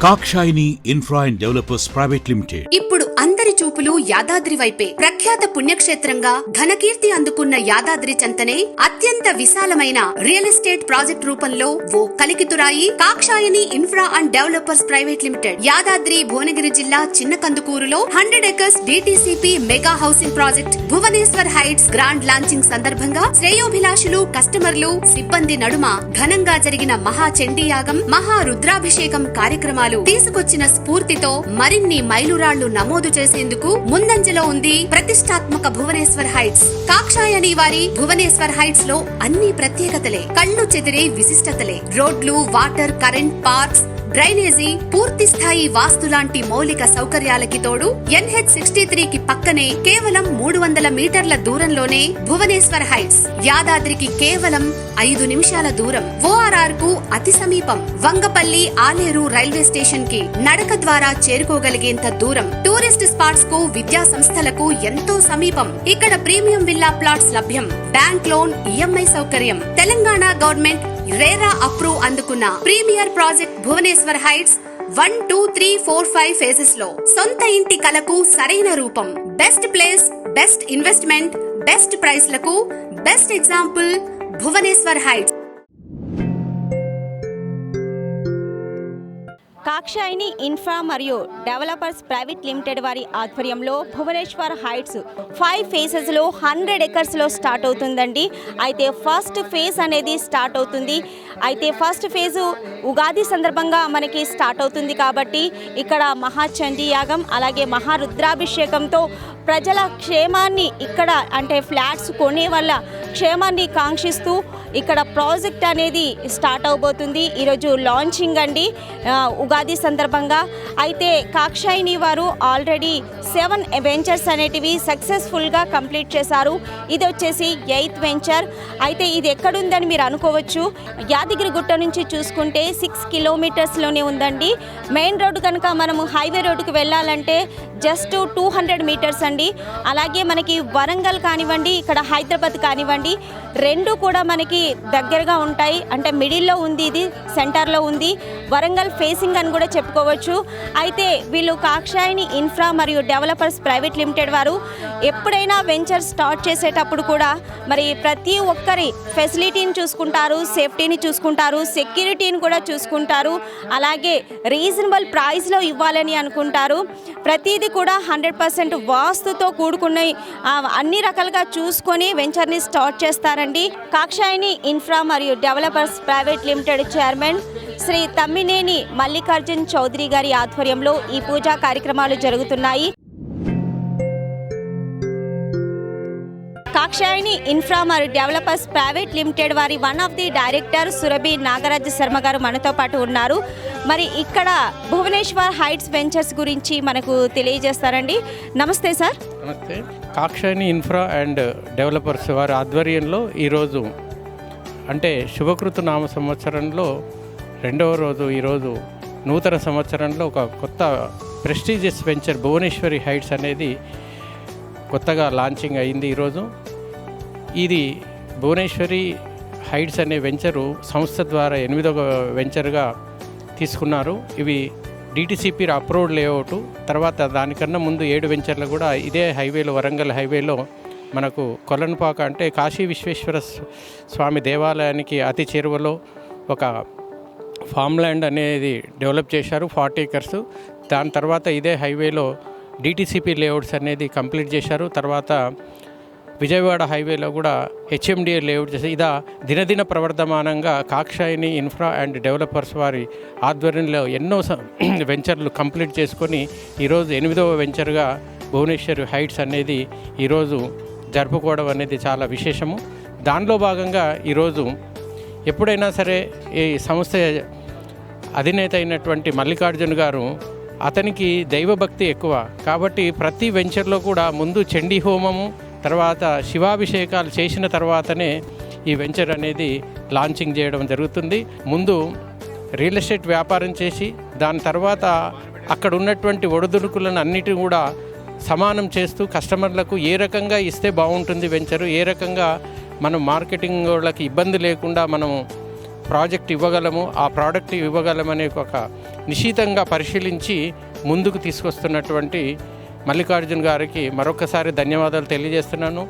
కాక్షాయిని infra and developers private limited. ఇప్పుడు అందరి చూపులు యాదాద్రి వైపే. ప్రఖ్యాత పుణ్యక్షేత్రంగా ఘనకీర్తి అందుకున్న యాదాద్రి చెంతనే అత్యంత విశాలమైన రియల్ ఎస్టేట్ ప్రాజెక్ట్ రూపంలో ఓ కలికితురాయి Kakshayini infra and developers private limited. Yadadri Bhuvanagiri జిల్లా చిన్నకందుకూరులో 100 acres DTCP mega housing project Bhuvaneshwar heights grand launching సందర్భంగా శ్రేయోభిలాషులు, కస్టమర్లు, సిబ్బంది నడుమ ఘనంగా జరిగిన మహా చండీయాగం, మహా రుద్రాభిషేకం కార్యక్రమాలు తీసుకొచ్చిన స్ఫూర్తితో మరిన్ని మైలురాళ్లు నమోదు చేసేందుకు ముందంజలో ఉంది ప్రతిష్టాత్మక భువనేశ్వర్ హైట్స్. కాక్షాయని వారి భువనేశ్వర్ హైట్స్ లో అన్ని ప్రత్యేకతలే, కళ్ళు చెదిరే విశిష్టతలే. రోడ్లు, వాటర్, కరెంట్, పార్క్స్, డ్రైనేజీ, పూర్తి స్థాయి వాస్తు లాంటి మౌలిక సౌకర్యాలకి తోడు NH63 కి పక్కనే కేవలం 300 మీటర్ల దూరంలోనే భువనేశ్వర్ హైట్స్. యాదాద్రికి కేవలం 5 నిమిషాల దూరం. ORR కు అతి సమీపం. వంగపల్లి, ఆలేరు రైల్వే స్టేషన్ కి నడక ద్వారా చేరుకోగలిగేంత దూరం. టూరిస్ట్ స్పాట్స్ కు, విద్యా సంస్థలకు ఎంతో సమీపం. ఇక్కడ ప్రీమియం విల్లా ప్లాట్స్ లభ్యం. బ్యాంక్ లోన్, EMI సౌకర్యం. తెలంగాణ గవర్నమెంట్ రేరా అప్రూవ్ అందుకున్న premier project Bhuvaneshwar heights 1, 2, 3, 4, 5 phases లో సొంత ఇంటి కలకు సరైన రూపం. Best place, best investment, best price లకు best example Bhuvaneshwar heights. Kakshayini infra మరియు డెవలపర్స్ ప్రైవేట్ లిమిటెడ్ వారి ఆధ్వర్యంలో భువనేశ్వర్ హైట్స్ 5 ఫేజెస్లో 100 ఎకర్స్లో స్టార్ట్ అవుతుందండి. అయితే ఫస్ట్ ఫేజ్ అనేది స్టార్ట్ అవుతుంది. అయితే ఫస్ట్ ఫేజు ఉగాది సందర్భంగా మనకి స్టార్ట్ అవుతుంది కాబట్టి ఇక్కడ మహాచండీ యాగం అలాగే మహారుద్రాభిషేకంతో ప్రజల క్షేమాన్ని, ఇక్కడ అంటే ఫ్లాట్స్ కొనే వాళ్ళ క్షేమాన్ని కాంక్షిస్తూ ఇక్కడ ప్రాజెక్ట్ అనేది స్టార్ట్ అవబోతుంది. ఈరోజు లాంచింగ్ అండి ఉగాది సందర్భంగా. అయితే కాక్షాయిని వారు ఆల్రెడీ 7 వెంచర్స్ అనేటివి సక్సెస్ఫుల్గా కంప్లీట్ చేశారు. ఇది వచ్చేసి 8th వెంచర్. అయితే ఇది ఎక్కడుందని మీరు అనుకోవచ్చు. యాదగిరిగుట్ట నుంచి చూసుకుంటే 6 కిలోమీటర్స్లోనే ఉందండి. మెయిన్ రోడ్డు కనుక మనము హైవే రోడ్డుకు వెళ్ళాలంటే జస్ట్ 200 మీటర్స్ అండి. అలాగే మనకి వరంగల్ కానివ్వండి, ఇక్కడ హైదరాబాద్ కానివ్వండి, రెండు కూడా మనకి దగ్గరగా ఉంటాయి. అంటే మిడిల్లో ఉంది, ఇది సెంటర్లో ఉంది. వరంగల్ ఫేసింగ్ అని కూడా చెప్పుకోవచ్చు. అయితే వీళ్ళు కాక్షాయిని ఇన్ఫ్రా మరియు డెవలపర్స్ ప్రైవేట్ లిమిటెడ్ వారు ఎప్పుడైనా వెంచర్ స్టార్ట్ చేసేటప్పుడు కూడా మరి ప్రతి ఒక్కరి ఫెసిలిటీని చూసుకుంటారు, సేఫ్టీని చూసుకుంటారు, సెక్యూరిటీని కూడా చూసుకుంటారు. అలాగే రీజనబుల్ ప్రైస్లో ఇవ్వాలని అనుకుంటారు. ప్రతిదీ కూడా 100% వాస్తుతో కూడుకున్న అన్ని రకాలుగా చూసుకొని వెంచర్ని స్టార్ట్ చేస్తారండి. కాక్షాయిని ఇన్ఫ్రా మరియు developers private limited chairman Shri Tammineni Mallikarjun Chowdary గారి ఆధ్వర్యంలో ఈ పూజా కార్యక్రమాలు జరుగుతున్నాయి. కాక్షాయిని ఇన్ఫ్రా మరియు డెవలపర్స్ ప్రైవేట్ లిమిటెడ్ వారి one of the director Surabhi Nagaraj Sharma గారు మనతో పాటు ఉన్నారు. మరి ఇక్కడ భువనేశ్వర్ హైట్స్ వెంచర్స్ గురించి మనకు తెలియజేస్తారండి. నమస్తే సార్. నమస్తే. కాక్షాయిని ఇన్ఫ్రా అండ్ డెవలపర్స్ వారి ఆధ్వర్యంలో ఈరోజు అంటే శుభకృతు నామ సంవత్సరంలో 2వ రోజు, ఈరోజు నూతన సంవత్సరంలో ఒక కొత్త ప్రెస్టీజియస్ వెంచర్ భువనేశ్వరి హైట్స్ అనేది కొత్తగా లాంచింగ్ అయింది. ఈరోజు ఇది భువనేశ్వరి హైట్స్ అనే వెంచరు సంస్థ ద్వారా 8వ వెంచర్గా తీసుకున్నారు. ఇవి DTCP అప్రూవ్డ్ లేఅవుట్. తర్వాత దానికన్నా ముందు 7 వెంచర్లు కూడా ఇదే హైవేలో, వరంగల్ హైవేలో మనకు కొలన్పాక అంటే కాశీ విశ్వేశ్వర స్వామి దేవాలయానికి అతి చేరువలో ఒక ఫామ్ ల్యాండ్ అనేది డెవలప్ చేశారు, 40 ఎకర్స్. దాని తర్వాత ఇదే హైవేలో DTCP లేఅవుట్స్ అనేది కంప్లీట్ చేశారు. తర్వాత విజయవాడ హైవేలో కూడా HMDA లేఅవుట్ చేసి ఇదా దినదిన ప్రవర్ధమానంగా కాక్షాయిని ఇన్ఫ్రా అండ్ డెవలపర్స్ వారి ఆధ్వర్యంలో ఎన్నో వెంచర్లు కంప్లీట్ చేసుకొని ఈరోజు 8వ వెంచర్గా భువనేశ్వర్ హైట్స్ అనేది ఈరోజు జరుపుకోవడం అనేది చాలా విశేషము. దానిలో భాగంగా ఈరోజు ఎప్పుడైనా సరే ఈ సంస్థ అధినేత అయినటువంటి మల్లికార్జున్ గారు, అతనికి దైవభక్తి ఎక్కువ కాబట్టి ప్రతి వెంచర్లో కూడా ముందు చండీ హోమము, తర్వాత శివాభిషేకాలు చేసిన తర్వాతనే ఈ వెంచర్ అనేది లాంచింగ్ చేయడం జరుగుతుంది. ముందు రియల్ ఎస్టేట్ వ్యాపారం చేసి దాని తర్వాత అక్కడ ఉన్నటువంటి ఒడిదుడుకులను అన్నిటిని కూడా సమానం చేస్తూ కస్టమర్లకు ఏ రకంగా ఇస్తే బాగుంటుంది వెంచరు, ఏ రకంగా మనం మార్కెటింగ్ వాళ్ళకి ఇబ్బంది లేకుండా మనం ప్రాజెక్ట్ ఇవ్వగలము, ఆ ప్రోడక్ట్ ఇవ్వగలమనే ఒక నిశితంగా పరిశీలించి ముందుకు తీసుకొస్తున్నటువంటి మల్లికార్జున్ గారికి మరొకసారి ధన్యవాదాలు తెలియజేస్తున్నాను.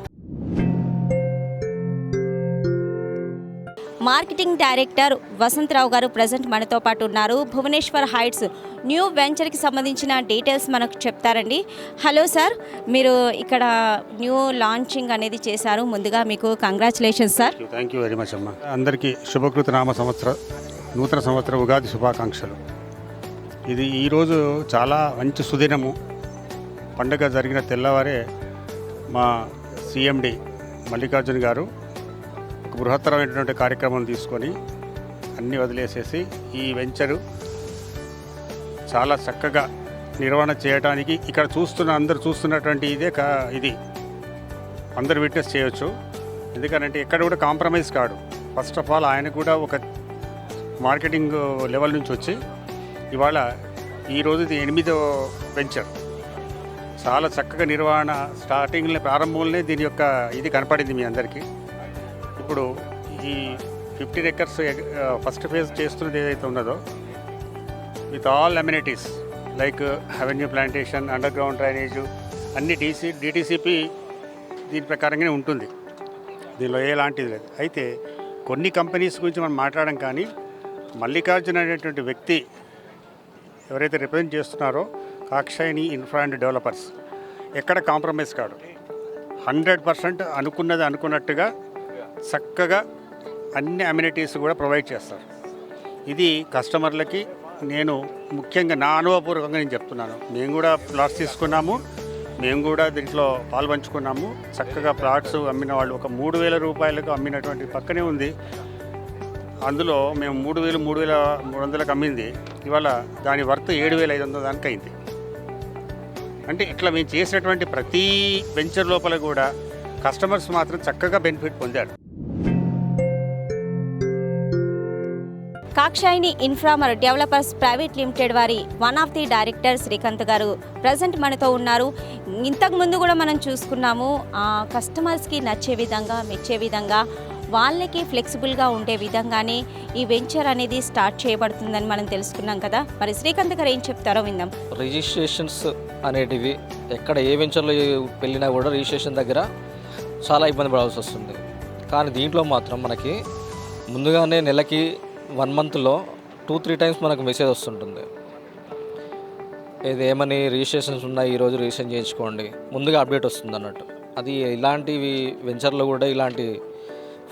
మార్కెటింగ్ డైరెక్టర్ వసంతరావు గారు ప్రజెంట్ మనతో పాటు ఉన్నారు. భువనేశ్వర్ హైట్స్ న్యూ వెంచర్కి సంబంధించిన డీటెయిల్స్ మనకు చెప్తారండి. హలో సార్, మీరు ఇక్కడ న్యూ లాంచింగ్ అనేది చేశారు. ముందుగా మీకు congratulations sir. Thank you very much అమ్మ. అందరికీ శుభకృత నామ సంవత్సర నూతన సంవత్సర ఉగాది శుభాకాంక్షలు. ఇది ఈరోజు చాలా మంచి సుదినము. పండుగ జరిగిన తెల్లవారే మా సిఎండి మల్లికార్జున్ గారు ఒక బృహత్తరమైనటువంటి కార్యక్రమం తీసుకొని అన్నీ వదిలేసేసి ఈ వెంచరు చాలా చక్కగా నిర్వహణ చేయడానికి ఇక్కడ అందరూ చూస్తున్నటువంటి ఇది అందరు విట్నెస్ చేయొచ్చు. ఎందుకంటే ఎక్కడ కూడా కాంప్రమైజ్ కాడు. ఫస్ట్ ఆఫ్ ఆల్ ఆయన కూడా ఒక మార్కెటింగ్ లెవెల్ నుంచి వచ్చి ఇవాళ ఈరోజు ఇది 8వ వెంచర్. చాలా చక్కగా నిర్వహణ స్టార్టింగ్లో ప్రారంభంలోనే దీని యొక్క ఇది కనపడింది మీ అందరికీ. ఇప్పుడు ఈ 15 acres ఫస్ట్ ఫేజ్ చేస్తున్నది ఏదైతే ఉన్నదో with all amenities like avenue plantation, under ground drainage అన్ని డిటిసిపి దీని ప్రకారంగానే ఉంటుంది. దీనిలో ఎలాంటిది లేదు. అయితే కొన్ని కంపెనీస్ గురించి మనం మాట్లాడడం, కానీ మల్లికార్జున్ అనేటువంటి వ్యక్తి ఎవరైతే రిప్రజెంట్ చేస్తున్నారో కాక్షాయిని ఇన్ఫ్రా అండ్ డెవలపర్స్ ఎక్కడ కాంప్రమైజ్ కాడు. 100% అనుకున్నది అనుకున్నట్టుగా చక్కగా అన్ని అమ్యూనిటీస్ కూడా ప్రొవైడ్ చేస్తారు. ఇది కస్టమర్లకి నేను ముఖ్యంగా నా అనుభవపూర్వకంగా నేను చెప్తున్నాను. మేము కూడా ప్లాట్స్ తీసుకున్నాము, మేము కూడా దీంట్లో పాల్పంచుకున్నాము. చక్కగా ప్లాట్స్ అమ్మిన వాళ్ళు ఒక 3,000 రూపాయలకు అమ్మినటువంటి పక్కనే ఉంది. అందులో మేము 3,300కు అమ్మింది. ఇవాళ దాని వర్త్ 7,500 దానికి అయింది. అంటే ఇట్లా మేము చేసినటువంటి ప్రతి వెంచర్ లోపల కూడా కస్టమర్స్ మాత్రం చక్కగా బెనిఫిట్ పొందారు. కాక్షాయిని ఇన్ఫ్రా మరియు డెవలపర్స్ ప్రైవేట్ లిమిటెడ్ వారి one of the director Srikanth గారు ప్రజెంట్ మనతో ఉన్నారు. ఇంతకుముందు కూడా మనం చూసుకున్నాము, కస్టమర్స్కి నచ్చే విధంగా, మెచ్చే విధంగా, వాళ్ళకి ఫ్లెక్సిబుల్గా ఉండే విధంగానే ఈ వెంచర్ అనేది స్టార్ట్ చేయబడుతుందని మనం తెలుసుకున్నాం కదా. మరి శ్రీకాంత్ గారు ఏం చెప్తారో విందాం. రిజిస్ట్రేషన్స్ అనేటివి ఎక్కడ ఏ వెంచర్లో వెళ్ళినా కూడా రిజిస్ట్రేషన్ దగ్గర చాలా ఇబ్బంది పడాల్సి వస్తుంది. కానీ దీంట్లో మాత్రం మనకి ముందుగానే నెలకి 1 monthలో 2-3 times మనకు మెసేజ్ వస్తుంటుంది. ఇది ఏమని రిజిస్ట్రేషన్స్ ఉన్నాయి, ఈరోజు రిజిస్ట్రేషన్ చేయించుకోండి, ముందుగా అప్డేట్ వస్తుంది అన్నట్టు. అది ఇలాంటివి వెంచర్లో కూడా ఇలాంటి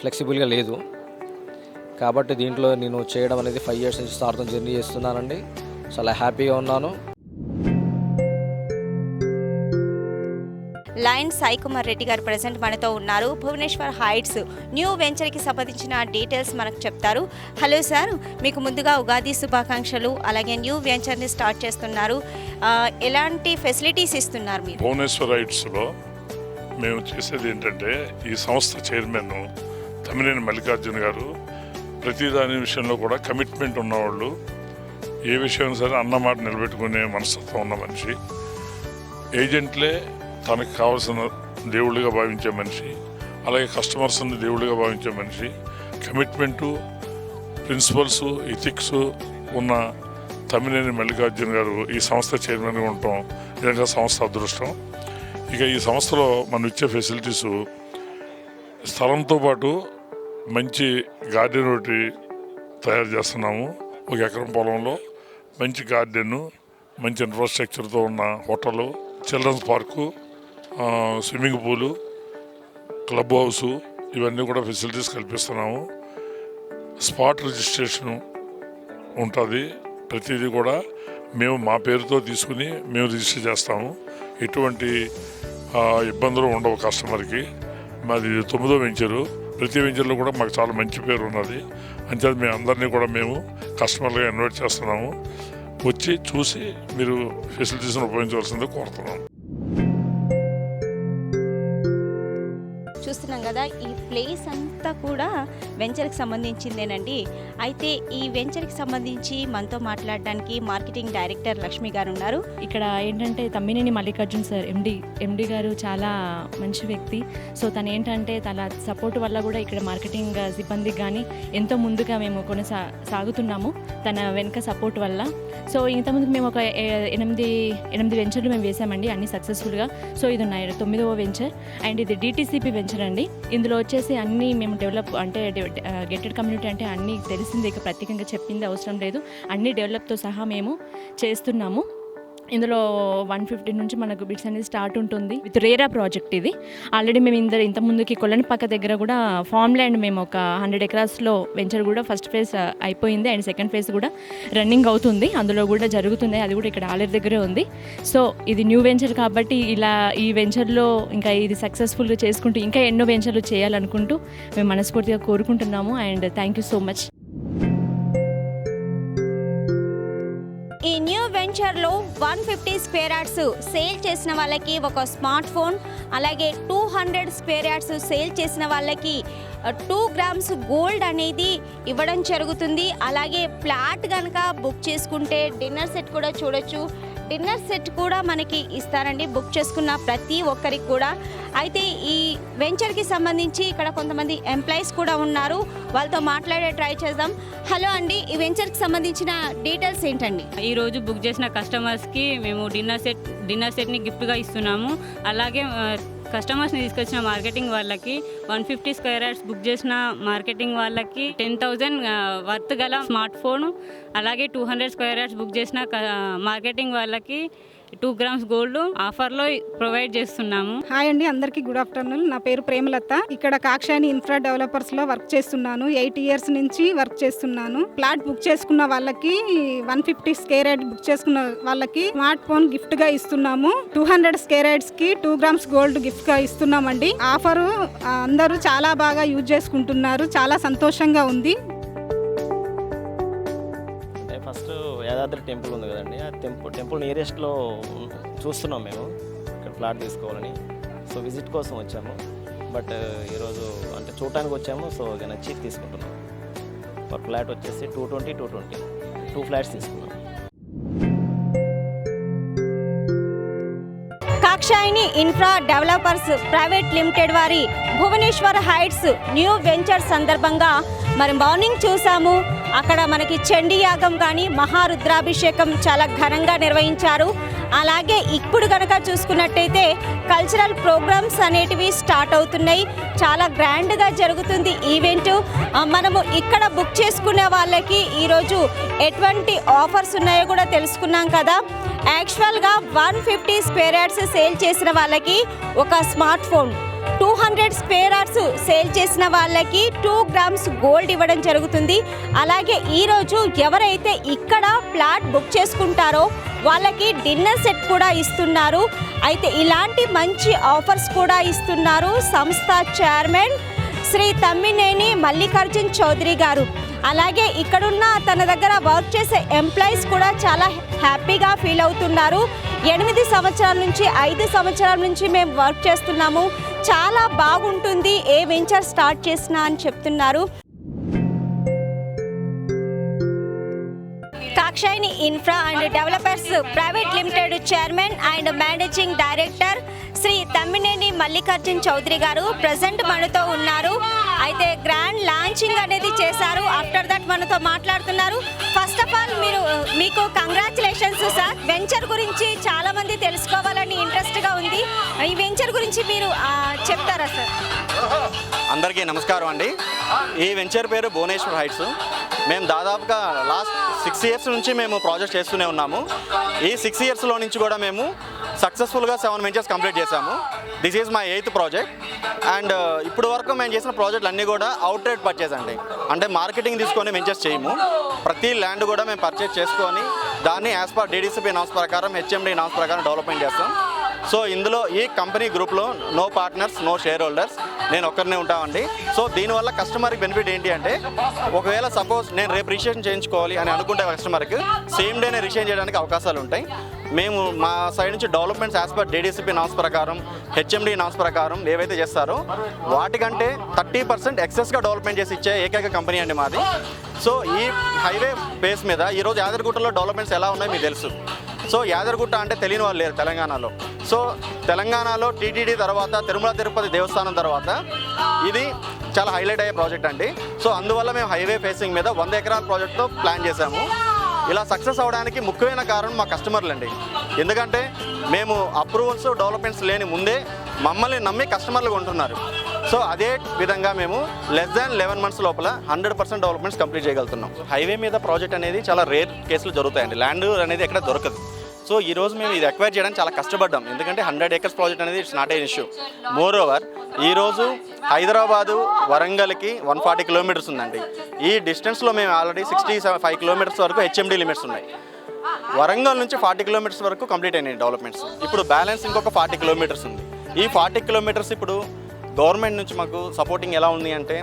ఫ్లెక్సిబుల్గా లేదు. కాబట్టి దీంట్లో నేను చేయడం అనేది 5 years నుంచి సార్తో జర్నీ చేస్తున్నానండి. చాలా హ్యాపీగా ఉన్నాను. లయన్ సాయి కుమార్ రెడ్డి గారు ప్రజెంట్ మనతో ఉన్నారు. భువనేశ్వర్ హైట్స్ న్యూ వెంచర్కి సంబంధించిన డీటెయిల్స్ మనకు చెప్తారు. హలో సార్, మీకు ముందుగా ఉగాది శుభాకాంక్షలు. అలాగే న్యూ వెంచర్ని స్టార్ట్ చేస్తున్నారు, ఎలాంటి ఫెసిలిటీస్ ఇస్తున్నారు మీరు? భువనేశ్వర్ హైట్స్లో మేము చేసేది ఏంటంటే, ఈ సంస్థ చైర్మన్ తమ్మినేని మల్లికార్జున్ గారు ప్రతి దాని విషయంలో కూడా కమిట్మెంట్ ఉన్నవాళ్ళు. ఏ విషయం సరే అన్నమాట నిలబెట్టుకునే మనస్తత్వం ఉన్న మనిషి. ఏజెంట్లే తనకు కావాల్సిన దేవుళ్ళుగా భావించే మనిషి, అలాగే కస్టమర్స్ని దేవుళ్ళుగా భావించే మనిషి. కమిట్మెంటు, ప్రిన్సిపల్స్, ఎథిక్స్ ఉన్న తమ్మినేని మల్లికార్జున్ గారు ఈ సంస్థ చైర్మన్గా ఉండటం నిజంగా సంస్థ అదృష్టం. ఇక ఈ సంస్థలో మనం ఇచ్చే ఫెసిలిటీస్, స్థలంతో పాటు మంచి గార్డెన్ ఒకటి తయారు చేస్తున్నాము. 1 ఎకరం పొలంలో మంచి గార్డెను, మంచి ఇన్ఫ్రాస్ట్రక్చర్తో ఉన్న hotel, children's park, swimming pool, club house, ఇవన్నీ కూడా ఫెసిలిటీస్ కల్పిస్తున్నాము. స్పాట్ రిజిస్ట్రేషను ఉంటుంది. ప్రతిదీ కూడా మేము మా పేరుతో తీసుకుని మేము రిజిస్టర్ చేస్తాము. ఎటువంటి ఇబ్బందులు ఉండవు కస్టమర్కి. మాది 9వ వెంచరు. ప్రతి వెంచర్లో కూడా మాకు చాలా మంచి పేరు ఉన్నది. అంతే మేము అందరినీ కూడా మేము కస్టమర్లుగా ఇన్వైట్ చేస్తున్నాము. వచ్చి చూసి మీరు ఫెసిలిటీస్ని ఉపయోగించవలసిందే కోరుతున్నాము. చూస్తున్నాం కదా, ఈ ప్లేస్ అంతా కూడా వెంచర్కి సంబంధించిందేనండి. అయితే ఈ వెంచర్కి సంబంధించి మనతో మాట్లాడడానికి మార్కెటింగ్ డైరెక్టర్ లక్ష్మి గారు ఉన్నారు. ఇక్కడ ఏంటంటే తమ్మినేని మల్లికార్జున్ సార్ ఎండి గారు చాలా మంచి వ్యక్తి. సో తను ఏంటంటే తన సపోర్ట్ వల్ల కూడా ఇక్కడ మార్కెటింగ్ సిబ్బందికి కానీ ఎంతో ముందుగా మేము సాగుతున్నాము తన వెనుక సపోర్ట్ వల్ల. సో ఇంతకుముందుకు మేము ఒక 8 వెంచర్లు మేము వేసామండి, అన్ని సక్సెస్ఫుల్గా. సో ఇది 9వ వెంచర్ అండ్ ఇది DTCP వెంచర్ అండి. ఇందులో వచ్చేసి అన్నీ మేము డెవలప్ అంటే గెటెడ్ కమ్యూనిటీ అంటే అన్నీ తెలిసిందే, ఇక ప్రత్యేకంగా చెప్పింది అవసరం లేదు. అన్ని డెవలప్తో సహా మేము చేస్తున్నాము. ఇందులో 150 నుంచి మనకు బిట్స్ అనేది స్టార్ట్ ఉంటుంది. విత్ రేరా ప్రాజెక్ట్ ఇది. ఆల్రెడీ మేము ఇంతకుముందుకి కొల్లనిపక్క దగ్గర కూడా ఫామ్ ల్యాండ్ మేము ఒక 100 ఎకరాస్లో వెంచర్ కూడా ఫస్ట్ ఫేజ్ అయిపోయింది అండ్ సెకండ్ ఫేజ్ కూడా రన్నింగ్ అవుతుంది, అందులో కూడా జరుగుతుంది. అది కూడా ఇక్కడ ఆలర్ దగ్గరే ఉంది. సో ఇది న్యూ వెంచర్ కాబట్టి ఇలా ఈ వెంచర్లో ఇంకా ఇది సక్సెస్ఫుల్గా చేసుకుంటూ ఇంకా ఎన్నో వెంచర్లు చేయాలనుకుంటూ మేము మనస్ఫూర్తిగా కోరుకుంటున్నాము. And thank you so much. ఈ న్యూ వెంచర్లో 150 స్క్వేర్ యార్డ్స్ సేల్ చేసిన వాళ్ళకి ఒక స్మార్ట్ ఫోన్, అలాగే 200 స్క్వేర్ యార్డ్స్ సేల్ చేసిన వాళ్ళకి 2 గ్రామ్స్ గోల్డ్ అనేది ఇవ్వడం జరుగుతుంది. అలాగే ఫ్లాట్ కనుక బుక్ చేసుకుంటే డిన్నర్ సెట్ కూడా చూడొచ్చు. డిన్నర్ సెట్ కూడా మనకి ఇస్తారండి బుక్ చేసుకున్న ప్రతి ఒక్కరికి కూడా. అయితే ఈ వెంచర్కి సంబంధించి ఇక్కడ కొంతమంది ఎంప్లాయీస్ కూడా ఉన్నారు, వాళ్ళతో మాట్లాడే ట్రై చేద్దాం. హలో అండి, ఈ వెంచర్కి సంబంధించిన డీటెయిల్స్ ఏంటండి? ఈరోజు బుక్ చేసిన కస్టమర్స్కి మేము డిన్నర్ సెట్ని గిఫ్ట్గా ఇస్తున్నాము. అలాగే కస్టమర్స్ని తీసుకొచ్చిన మార్కెటింగ్ వాళ్ళకి 150 స్క్వేర్ యార్డ్స్ బుక్ చేసిన మార్కెటింగ్ వాళ్ళకి 10,000 వర్త్ గల స్మార్ట్ ఫోను, అలాగే 200 స్క్వేర్ యార్డ్స్ బుక్ చేసిన మార్కెటింగ్ వాళ్ళకి 2 గ్రామ్స్ గోల్డ్ ఆఫర్లో ప్రొవైడ్ చేస్తున్నాము. హాయ్ అండి, అందరికీ గుడ్ ఆఫ్టర్నూన్. నా పేరు ప్రేమలత. ఇక్కడ కాక్షాయని ఇన్ఫ్రా డెవలపర్స్లో వర్క్ చేస్తున్నాను. 8 ఇయర్స్ నుంచి వర్క్ చేస్తున్నాను. ఫ్లాట్ బుక్ చేసుకున్న వాళ్ళకి 150 స్క్వేర్ యార్డ్ బుక్ చేసుకున్న వాళ్ళకి స్మార్ట్ ఫోన్ గిఫ్ట్గా ఇస్తున్నాము. 200 స్క్వేర్ యార్డ్స్కి 2 గ్రామ్స్ గోల్డ్ గిఫ్ట్గా ఇస్తున్నామండి. ఆఫరు అందరూ చాలా బాగా యూజ్ చేసుకుంటున్నారు, చాలా సంతోషంగా ఉంది. ఫస్ట్ యాదాద్రి టెంపుల్ ఉంది కదండి, ఆ టెంపుల్ నియరెస్ట్లో చూస్తున్నాం మేము ఇక్కడ ఫ్లాట్ తీసుకోవాలని. సో విజిట్ కోసం వచ్చాము, బట్ ఈరోజు అంటే చూడటానికి వచ్చాము. సో ఇక నచ్చి తీసుకుంటున్నాం. పర్ ఫ్లాట్ వచ్చేసి 220 2 ఫ్లాట్స్ తీసుకున్నాం. కాక్షాయని ఇన్ఫ్రా డెవలపర్స్ ప్రైవేట్ లిమిటెడ్ వారి భువనేశ్వర్ హైట్స్ న్యూ వెంచర్ సందర్భంగా మరి మార్నింగ్ చూసాము. అక్కడ మనకి చండీ యాగం కానీ మహారుద్రాభిషేకం చాలా ఘనంగా నిర్వహించారు. అలాగే ఇప్పుడు కనుక చూసుకున్నట్టయితే కల్చరల్ ప్రోగ్రామ్స్ అనేటివి స్టార్ట్ అవుతున్నాయి. చాలా గ్రాండ్గా జరుగుతుంది ఈవెంట్. మనము ఇక్కడ బుక్ చేసుకునే వాళ్ళకి ఈరోజు ఎటువంటి ఆఫర్స్ ఉన్నాయో కూడా తెలుసుకున్నాం కదా. యాక్చువల్గా 150 స్క్వేర్ యార్డ్స్ సేల్ చేసిన వాళ్ళకి ఒక smart phone, 200 square yards sale చేసిన వాళ్ళకి 2 గ్రామ్స్ గోల్డ్ ఇవ్వడం జరుగుతుంది. అలాగే ఈరోజు ఎవరైతే ఇక్కడ ఫ్లాట్ బుక్ చేసుకుంటారో వాళ్ళకి డిన్నర్ సెట్ కూడా ఇస్తున్నారు. అయితే ఇలాంటి మంచి ఆఫర్స్ కూడా ఇస్తున్నారు సంస్థ చైర్మన్ శ్రీ తమ్మినేని మల్లికార్జున్ చౌదరి గారు. అలాగే ఇక్కడున్న తన దగ్గర వర్క్ చేసే ఎంప్లాయీస్ కూడా చాలా హ్యాపీగా ఫీల్ అవుతున్నారు. 8 సంవత్సరాల నుంచి 5 సంవత్సరాల నుంచి మేము వర్క్ చేస్తున్నాము, చాలా బాగుంటుంది ఏ వెంచర్ స్టార్ట్ చేసినా అని చెప్తున్నారు. Kakshayani infra and developers private limited chairman and managing director Shri Tammineni Mallikarjun Chowdary గారు ప్రజెంట్ మనతో ఉన్నారు. అయితే గ్రాండ్ లాంచింగ్ అనేది చేశారు. ఆఫ్టర్ దట్ మనతో మాట్లాడుతున్నారు. ఫస్ట్ ఆఫ్ ఆల్ మీకు కంగ్రాచులేషన్స్ సార్. వెంచర్ గురించి చాలా మంది తెలుసుకోవాలని ఇంట్రెస్ట్గా ఉంది. ఈ వెంచర్ గురించి మీరు చెప్తారా సార్? అందరికీ నమస్కారం అండి. ఈ వెంచర్ పేరు భువనేశ్వర్ హైట్స్. మేము దాదాపుగా లాస్ట్ 6 ఇయర్స్ నుంచి మేము ప్రాజెక్ట్ చేస్తూనే ఉన్నాము. ఈ 6 ఇయర్స్లో నుంచి కూడా మేము సక్సెస్ఫుల్గా 7 వెంచర్స్ కంప్లీట్ చేశాము. This is my 8th project. And ఇప్పుడు వరకు మేము చేసిన ప్రాజెక్టులు అన్నీ కూడా అవుట్ రేట్ పర్చేస్ అండి. అంటే మార్కెటింగ్ తీసుకొని వెంచర్స్ చేయము. ప్రతి ల్యాండ్ కూడా మేము పర్చేస్ చేసుకొని దాన్ని యాజ్ పర్ DDCP నామ్స్ ప్రకారం, HMD నామ్స్ ప్రకారం డెవలప్మెంట్ చేస్తాం. సో ఇందులో ఈ కంపెనీ గ్రూప్లో no partners, no shareholders, నేను ఒక్కరినే ఉంటామండి. సో దీనివల్ల కస్టమర్కి బెనిఫిట్ ఏంటి అంటే, ఒకవేళ సపోజ్ నేను రేపు రిజిస్ట్రేషన్ చేయించుకోవాలి అని అనుకుంటే కస్టమర్కి సేమ్ డేనే రిజిస్ట్రేషన్ చేయడానికి అవకాశాలు ఉంటాయి. మేము మా సైడ్ నుంచి developments as per DDCP norms ప్రకారం, HMD నామ్స్ ప్రకారం ఏవైతే చేస్తారో వాటికంటే 30% ఎక్సెస్గా డెవలప్మెంట్ చేసి ఇచ్చే ఏకైక కంపెనీ అండి మాది. సో ఈ హైవే బేస్ మీద ఈరోజు యాదగిరిగుట్టలో డెవలప్మెంట్స్ ఎలా ఉన్నాయో మీకు తెలుసు. సో యాదగిరిగుట్ట అంటే తెలియని వాళ్ళు లేరు తెలంగాణలో. సో తెలంగాణలో TTD తర్వాత తిరుమల తిరుపతి దేవస్థానం తర్వాత ఇది చాలా హైలైట్ అయ్యే ప్రాజెక్ట్ అండి. సో అందువల్ల మేము హైవే ఫేసింగ్ మీద 100 ఎకరాల ప్రాజెక్ట్తో ప్లాన్ చేశాము. ఇలా సక్సెస్ అవ్వడానికి ముఖ్యమైన కారణం మా కస్టమర్లు అండి. ఎందుకంటే మేము అప్రూవల్స్ డెవలప్మెంట్స్ లేని ముందే మమ్మల్ని నమ్మి కస్టమర్లు కొంటున్నారు. సో అదే విధంగా మేము లెస్ దాన్ 11 months లోపల 100% డెవలప్మెంట్స్ కంప్లీట్ చేయగలుగుతున్నాం. హైవే మీద ప్రాజెక్ట్ అనేది చాలా రేర్ కేసులు జరుగుతాయండి. ల్యాండ్ అనేది ఎక్కడ దొరకదు. సో ఈరోజు మేము ఇది ఎక్వైర్ చేయడానికి చాలా కష్టపడ్డాం. ఎందుకంటే 100 acres ప్రాజెక్ట్ అనేది it's not a issue. More over ఈరోజు హైదరాబాదు వరంగల్కి 140 kilometers ఉందండి. ఈ డిస్టెన్స్లో మేము ఆల్రెడీ 65 kilometers వరకు HMD లిమిట్స్ ఉన్నాయి. వరంగల్ నుంచి 40 kilometers వరకు కంప్లీట్ అయినాయి డెవలప్మెంట్స్. ఇప్పుడు బ్యాలెన్స్ ఇంకొక 40 kilometers ఉంది. ఈ 40 kilometers ఇప్పుడు గవర్నమెంట్ నుంచి మాకు సపోర్టింగ్ ఎలా ఉంది అంటే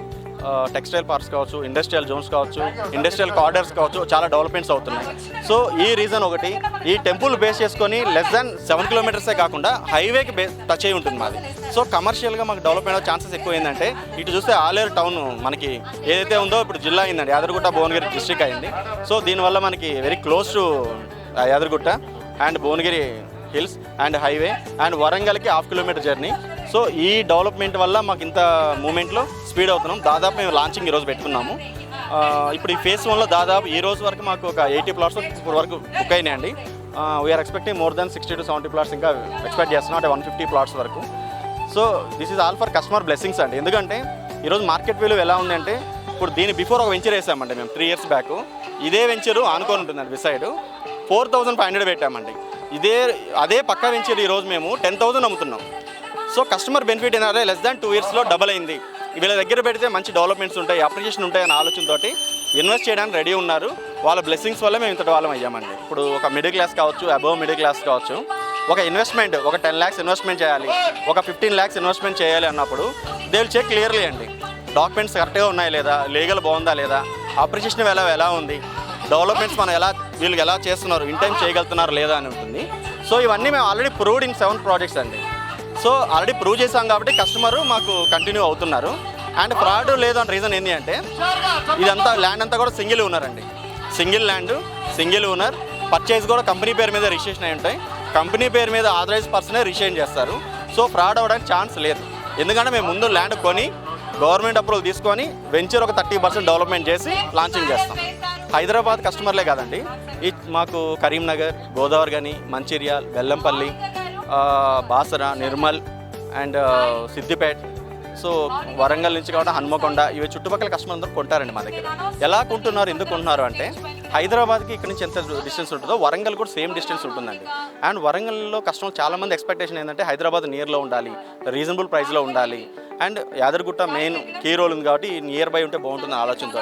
టెక్స్టైల్ పార్క్స్ కావచ్చు, ఇండస్ట్రియల్ జోన్స్ కావచ్చు, ఇండస్ట్రియల్ కార్డర్స్ కావచ్చు, చాలా డెవలప్మెంట్స్ అవుతున్నాయి. సో ఈ రీజన్ ఒకటి, ఈ టెంపుల్ బేస్ చేసుకొని లెస్ దాన్ 7 kilometers కాకుండా హైవేకి టచ్ అయి ఉంటుంది మాది. సో కమర్షియల్గా మాకు డెవలప్మెంట్ ఛాన్సెస్ ఎక్కువ ఏంటంటే ఇటు చూస్తే ఆలేరు టౌన్ మనకి ఏదైతే ఉందో ఇప్పుడు జిల్లా అయిందండి, యాదగిరిగుట్ట భువనగిరి డిస్ట్రిక్ట్ అయింది. సో దీనివల్ల మనకి very close to Yadagirigutta and Bhuvanagiri hills and highway and వరంగల్కి 1/2 kilometer జర్నీ. సో ఈ డెవలప్మెంట్ వల్ల మాకు ఇంత మూమెంట్లో స్పీడ్ అవుతున్నాం. దాదాపు మేము లాంచింగ్ ఈరోజు పెట్టుకున్నాము. ఇప్పుడు ఈ ఫేజ్ 1లో దాదాపు ఈ రోజు వరకు మాకు ఒక 80 plots ఇప్పుడు వరకు బుక్ అయినాయండి. We're expecting more than 60 to 70 plots ఇంకా ఎక్స్పెక్ట్ చేస్తున్నాం, అంటే 150 plots వరకు. So this is all for customer blessings అండి. ఎందుకంటే ఈరోజు మార్కెట్ వాల్యూ ఎలా ఉందంటే ఇప్పుడు దీని బిఫోర్ ఒక వెంచర్ వేసామండి మేము 3 years బ్యాక్. ఇదే వెంచరు ఆనుకొని ఉంటుందండి బిసైడ్ 4500 పెట్టామండి. అదే పక్క వెంచర్ ఈరోజు మేము 10,000 అమ్ముతున్నాం. సో కస్టమర్ బెనిఫిట్ ఏంటంటే లెస్ దాన్ 2 yearsలో డబల్ అయింది. వీళ్ళ దగ్గర పెడితే మంచి డెవలప్మెంట్స్ ఉంటాయి, అప్రిషియేషన్ ఉంటాయి అనే ఆలోచనతోటి ఇన్వెస్ట్ చేయడానికి రెడీ ఉన్నారు. వాళ్ళ బ్లెస్సింగ్స్ వల్ల మేము ఇంతటి వాళ్ళం అయ్యామండి. ఇప్పుడు ఒక మిడిల్ క్లాస్ కావచ్చు, అబోవ్ మిడిల్ క్లాస్ కావచ్చు, ఒక ఇన్వెస్ట్మెంట్ ఒక 10 lakhs ఇన్వెస్ట్మెంట్ చేయాలి, ఒక 15 lakhs ఇన్వెస్ట్మెంట్ చేయాలి అన్నప్పుడు దే విల్ చెక్ క్లియర్లీ అండి డాక్యుమెంట్స్ కరెక్ట్గా ఉన్నాయా లేదా, లీగల్ బాగుందా లేదా, అప్రిషియేషన్ ఎలా ఉంది, డెవలప్మెంట్స్ మనం వీళ్ళకి ఎలా చేస్తున్నారు, ఇన్ టైం చేయగలుగుతున్నారు లేదా అని ఉంటుంది. సో ఇవన్నీ మేము ఆల్రెడీ ప్రూవ్డ్ ఇన్ 7 projects అండి. సో ఆల్రెడీ ప్రూవ్ చేసాం కాబట్టి కస్టమరు మాకు కంటిన్యూ అవుతున్నారు. అండ్ ఫ్రాడ్ లేదు అని రీజన్ ఏంటి అంటే ఇదంతా ల్యాండ్ అంతా కూడా సింగిల్ ఓనర్ అండి. Single land, single owner, purchase కూడా కంపెనీ పేరు మీద రిజిస్ట్రేషన్ అయి ఉంటాయి. కంపెనీ పేరు మీద ఆథరైజ్ పర్సనే రిజిస్ట్రేషన్ చేస్తారు. సో ఫ్రాడ్ అవ్వడానికి ఛాన్స్ లేదు. ఎందుకంటే మేము ముందు ల్యాండ్ కొని గవర్నమెంట్ అప్రూవల్ తీసుకొని వెంచర్ ఒక 30% డెవలప్మెంట్ చేసి లాంచింగ్ చేస్తాం. హైదరాబాద్ కస్టమర్లే కాదండి, మాకు కరీంనగర్, గోదావరి గని, మంచిర్యాల్, బెల్లంపల్లి, బాసర, నిర్మల్ అండ్ సిద్దిపేట్, సో వరంగల్ నుంచి కాబట్టి హన్మకొండ, ఇవి చుట్టుపక్కల కస్టమర్ అందరూ కొంటారండి మా దగ్గర. ఎలా కొంటున్నారు, ఎందుకు కొంటున్నారు అంటే హైదరాబాద్కి ఇక్కడ నుంచి ఎంత డిస్టెన్స్ ఉంటుందో వరంగల్ కూడా సేమ్ డిస్టెన్స్ ఉంటుందండి. అండ్ వరంగల్లో కస్టమర్ చాలామంది ఎక్స్పెక్టేషన్ ఏంటంటే హైదరాబాద్ నియర్లో ఉండాలి, రీజనబుల్ ప్రైస్లో ఉండాలి, and Yadagirigutta main key role ఉంది కాబట్టి నియర్ బై ఉంటే బాగుంటుంది ఆలోచనతో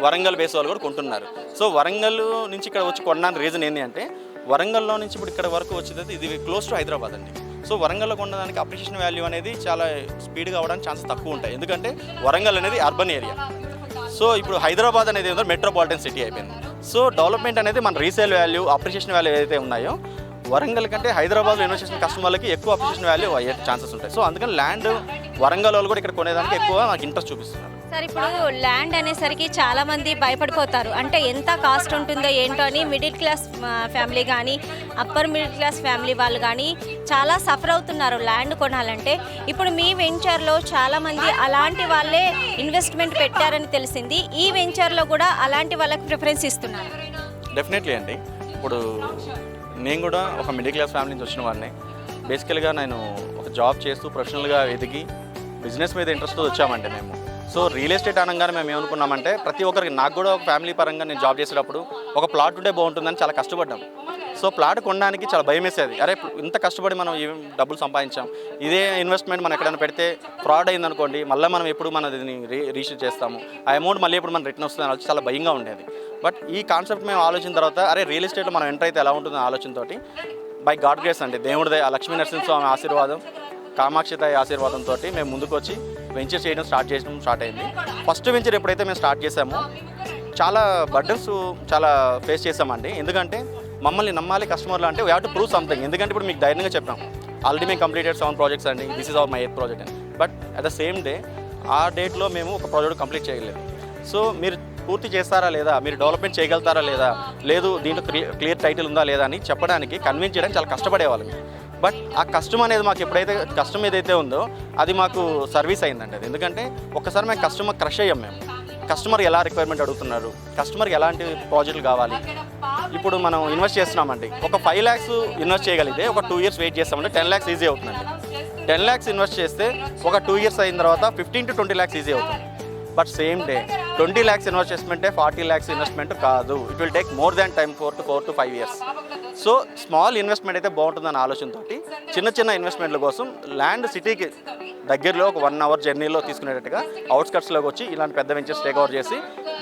వరంగల్ బేస్ వాళ్ళు కూడా కొంటున్నారు. సో వరంగల్ నుంచి ఇక్కడ వచ్చి కొనడానికి రీజన్ ఏంటి అంటే వరంగల్లో నుంచి ఇప్పుడు ఇక్కడ వరకు వచ్చేది ఇది క్లోజ్ టు హైదరాబాద్ అండి. సో వరంగల్లో కొనడానికి అప్రిషియేషన్ వాల్యూ అనేది చాలా స్పీడ్గా అవ్వడానికి ఛాన్సెస్ తక్కువ ఉంటాయి. ఎందుకంటే వరంగల్ అనేది అర్బన్ ఏరియా. సో ఇప్పుడు హైదరాబాద్ అనేది ఏంటో మెట్రోపాలిటన్ సిటీ అయిపోయింది. సో డెవలప్మెంట్ అనేది మన రీసేల్ వాల్యూ, అప్రిషియేషన్ వాల్యూ ఏదైతే ఉన్నాయో వరంగల్ కంటే హైదరాబాద్లో ఇన్వెస్ట్ చేసిన కస్టమర్లకి ఎక్కువ అప్రిషియేషన్ వాల్యూ అయ్యే ఛాన్సెస్ ఉంటాయి. సో అందుకని ల్యాండ్ వరంగల్ వాళ్ళు కూడా ఇక్కడ కొనేదానికి ఎక్కువ నాకు ఇంట్రెస్ట్ చూపిస్తున్నారు. సార్ ఇప్పుడు ల్యాండ్ అనేసరికి చాలామంది భయపడిపోతారు, అంటే ఎంత కాస్ట్ ఉంటుందో ఏంటో అని. మిడిల్ క్లాస్ ఫ్యామిలీ కానీ అప్పర్ మిడిల్ క్లాస్ ఫ్యామిలీ వాళ్ళు కానీ చాలా సఫర్ అవుతున్నారు ల్యాండ్ కొనాలంటే. ఇప్పుడు మీ వెంచర్లో చాలామంది అలాంటి వాళ్ళే ఇన్వెస్ట్మెంట్ పెట్టారని తెలిసింది. ఈ వెంచర్లో కూడా అలాంటి వాళ్ళకి ప్రిఫరెన్స్ ఇస్తున్నారు. డెఫినెట్లీ అండి. ఇప్పుడు నేను కూడా ఒక మిడిల్ క్లాస్ ఫ్యామిలీ నుంచి వచ్చిన వాడిని. బేసికల్గా నేను ఒక జాబ్ చేస్తూ ప్రొఫెషనల్గా ఎదిగి బిజినెస్ మీద ఇంట్రెస్ట్తో వచ్చామంటే మేము. సో రియల్ ఎస్టేట్ అనగానే మేము ఏమనుకున్నామంటే ప్రతి ఒక్కరికి, నాకు కూడా ఒక ఫ్యామిలీ పరంగా నేను జాబ్ చేసేటప్పుడు ఒక ప్లాట్ ఉంటే బాగుంటుందని చాలా కష్టపడ్డాం. సో ప్లాట్ కొనడానికి చాలా భయం వేసేది. అరే ఇంత కష్టపడి మనం ఏం డబ్బులు సంపాదించాం, ఇదే ఇన్వెస్ట్మెంట్ మనం ఎక్కడైనా పెడితే ఫ్రాడ్ అయిందనుకోండి, మళ్ళీ మనం ఎప్పుడు మన దీన్ని రీషూట్ చేస్తాము, ఆ అమౌంట్ మళ్ళీ ఎప్పుడు మనం రిటర్న్ వస్తుందని చాలా భయంగా ఉండేది. బట్ ఈ కాన్సెప్ట్ మేము ఆలోచించిన తర్వాత అరే రియల్ ఎస్టేట్లో మనం ఎంటర్ అయితే ఎలా ఉంటుందో ఆలోచనతో బై గాడ్ గ్రేస్ అండి, దేవుడిదే, లక్ష్మీ నరసింహస్వామి ఆశీర్వాదం, కామాక్షితాయి ఆశీర్వాదంతో మేము ముందుకు వచ్చి వెంచర్ చేయడం స్టార్ట్ అయింది. ఫస్ట్ వెంచర్ ఎప్పుడైతే మేము స్టార్ట్ చేసామో చాలా బర్డన్స్ చాలా ఫేస్ చేసామండి. ఎందుకంటే మమ్మల్ని నమ్మాలి కస్టమర్లు అంటే we have to prove something. ఎందుకంటే ఇప్పుడు మీకు ధైర్యంగా చెప్పాం ఆల్రెడీ మేము కంప్లీటెడ్ 7 ప్రాజెక్ట్స్ అండి, this is our my 8th project అని. But at the same day ఆ డేట్లో మేము ఒక ప్రాజెక్ట్ కంప్లీట్ చేయలేదు. సో మీరు పూర్తి చేస్తారా లేదా, మీరు డెవలప్మెంట్ చేయగలుగుతారా లేదా, లేదు దీంట్లో క్లియర్ టైటిల్ ఉందా లేదా అని చెప్పడానికి కన్విన్స్ చేయడానికి చాలా కష్టపడేవాళ్ళం. బట్ ఆ కష్టం అనేది మాకు ఎప్పుడైతే కష్టం ఏదైతే ఉందో అది మాకు సర్వీస్ అయిందండి. అది ఎందుకంటే ఒక్కసారి మేము కస్టమర్ క్రష్ అయ్యాం. మేము కస్టమర్ ఎలా రిక్వైర్మెంట్ అడుగుతున్నారు, కస్టమర్కి ఎలాంటి ప్రాజెక్టులు కావాలి. ఇప్పుడు మనం ఇన్వెస్ట్ చేస్తున్నామండి, ఒక 5 lakhs ఇన్వెస్ట్ చేయగలిగితే ఒక 2 years వెయిట్ చేస్తామంటే 10 lakhs ఈజీ అవుతుందండి. 10 lakhs ఇన్వెస్ట్ చేస్తే ఒక 2 years అయిన తర్వాత 15 to 20 lakhs ఈజీ అవుతుంది. బట్ సేమ్ డే 20 lakhs ఇన్వెస్ట్మెంటే 40 lakhs ఇన్వెస్ట్మెంట్ కాదు. It will take more than time 4 to 5 years. So small investment అయితే బాగుంటుందన్న ఆలోచనతో చిన్న చిన్న ఇన్వెస్ట్మెంట్ల కోసం ల్యాండ్ సిటీకి దగ్గరలో ఒక 1 hour జర్నీలో తీసుకునేటట్టుగా అవుట్స్కట్స్లోకి వచ్చి ఇలాంటి పెద్ద వెంచర్స్ టేక్ ఓవర్ చేసి